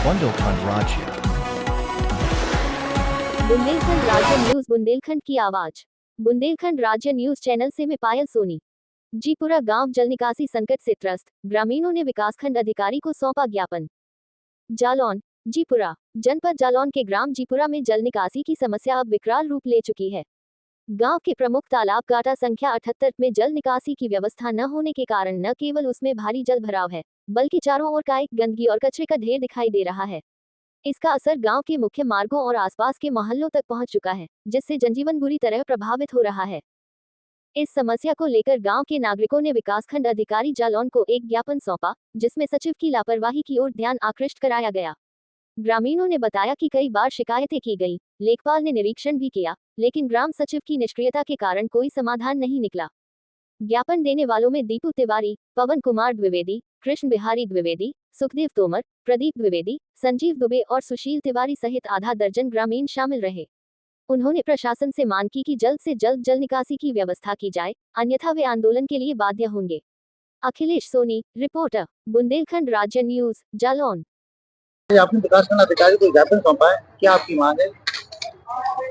बुंदेलखंड राज्य। बुंदेलखंड राज्य न्यूज, बुंदेलखंड की आवाज। बुंदेलखंड राज्य न्यूज चैनल से मैं पायल सोनी। जीपुरा गांव जल निकासी संकट से त्रस्त, ग्रामीणों ने विकासखंड अधिकारी को सौंपा ज्ञापन। जालौन, जीपुरा जनपद जालौन के ग्राम जीपुरा में जल निकासी की समस्या अब विकराल रूप ले चुकी है। गांव के प्रमुख तालाब गाटा संख्या 78 में जल निकासी की व्यवस्था न होने के कारण न केवल उसमें भारी जल भराव है, बल्कि चारों ओर काई, गंदगी और कचरे का ढेर दिखाई दे रहा है। इसका असर गांव के मुख्य मार्गों और आसपास के मोहल्लों तक पहुंच चुका है, जिससे जनजीवन बुरी तरह प्रभावित हो रहा है। इस समस्या को लेकर गांव के नागरिकों ने विकासखंड अधिकारी जालौन को एक ज्ञापन सौंपा, जिसमें सचिव की लापरवाही की ओर ध्यान आकृष्ट कराया गया। ग्रामीणों ने बताया कि कई बार शिकायतें की गई, लेखपाल ने निरीक्षण भी किया, लेकिन ग्राम सचिव की निष्क्रियता के कारण कोई समाधान नहीं निकला। ज्ञापन देने वालों में दीपू तिवारी, पवन कुमार द्विवेदी, कृष्ण बिहारी द्विवेदी, सुखदेव तोमर, प्रदीप द्विवेदी, संजीव दुबे और सुशील तिवारी सहित आधा दर्जन ग्रामीण शामिल रहे। उन्होंने प्रशासन से मांग की कि जल्द से जल्द जल निकासी की व्यवस्था की जाए, अन्यथा वे आंदोलन के लिए बाध्य होंगे। अखिलेश सोनी, रिपोर्टर, बुंदेलखंड राज्य न्यूज, जालौन। आपने विकासखंड अधिकारी को ज्ञापन सौंपा है, क्या आपकी मांग है?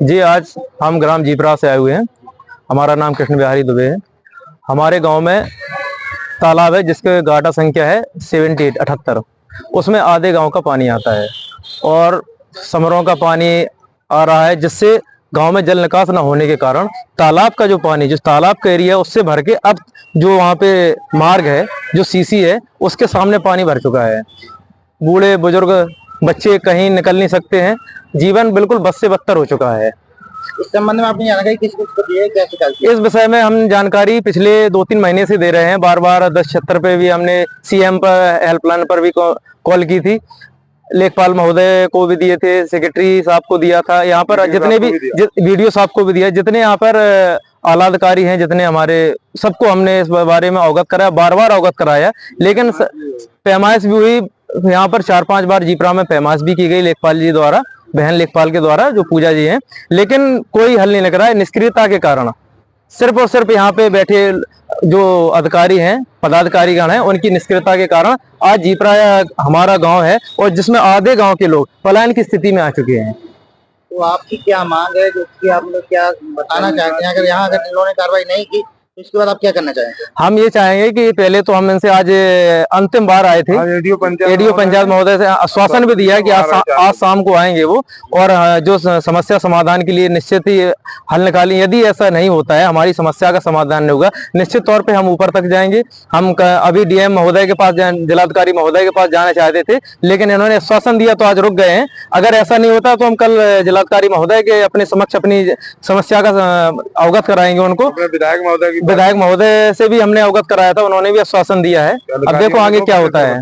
जी, आज हम ग्राम जीपरा से आए हुए हैं। हमारा नाम कृष्ण बिहारी दुबे है। हमारे गांव में तालाब है जिसके गाटा संख्या है 78, उसमें आधे गांव का पानी आता है और समरों का पानी आ रहा है, जिससे गांव में जल निकास न होने के कारण तालाब का जो पानी, जो तालाब का एरिया है उससे भर के अब जो वहाँ पे मार्ग है, जो सीसी है, उसके सामने पानी भर चुका है। बूढ़े बुजुर्ग बच्चे कहीं निकल नहीं सकते हैं। जीवन बिल्कुल बद से बदतर हो चुका है। इस संबंध में आपने जानकारी किस को दी है, क्या शिकायत? इस विषय में हम जानकारी पिछले 2-3 महीने से दे रहे हैं। बार बार 1076 पे भी हमने सीएम पर हेल्पलाइन पर भी कॉल की थी, लेखपाल महोदय को भी दिए थे, सेक्रेटरी साहब को दिया था। यहाँ पर जितने भी वीडियो साहब को भी दिया, जितने यहाँ पर आला अधिकारी हैं, जितने हमारे, सबको हमने इस बारे में अवगत कराया, बार बार अवगत कराया। लेकिन पैमाइश भी हुई, यहाँ पर 4-5 बार जीपरा में पैमाइश भी की गई लेखपाल जी द्वारा, बहन लेखपाल के द्वारा, जो पूजा जी हैं, लेकिन कोई हल नहीं लग रहा है। निष्क्रियता के कारण सिर्फ और सिर्फ यहाँ पे बैठे जो अधिकारी हैं, पदाधिकारी गण हैं, उनकी निष्क्रियता के कारण आज जीपरा हमारा गांव है और जिसमें आधे गांव के लोग पलायन की स्थिति में आ चुके हैं। तो आपकी क्या मांग है, जो आप लोग क्या बताना चाहते हैं? अगर यहाँ अगर इन्होंने कार्रवाई नहीं की तो इसके बाद आप क्या करना चाहेंगे? हम ये चाहेंगे कि पहले तो हम इनसे आज अंतिम बार आए थे, एडीओ पंचायत महोदय से आश्वासन भी दिया कि आज शाम को आएंगे वो, और जो समस्या समाधान के लिए निश्चित ही हल निकालें। यदि ऐसा नहीं होता है, हमारी समस्या का समाधान नहीं होगा, निश्चित तौर पे हम ऊपर तक जाएंगे। हम अभी डीएम महोदय के पास, जिलाधिकारी महोदय के पास जाना चाहते थे, लेकिन इन्होंने आश्वासन दिया तो आज रुक गए हैं। अगर ऐसा नहीं होता तो हम कल जिलाधिकारी महोदय के अपने समक्ष अपनी समस्या का अवगत कराएंगे उनको। विधायक महोदय से भी हमने अवगत कराया था, उन्होंने भी आश्वासन दिया है। अब देखो आगे क्या होता है।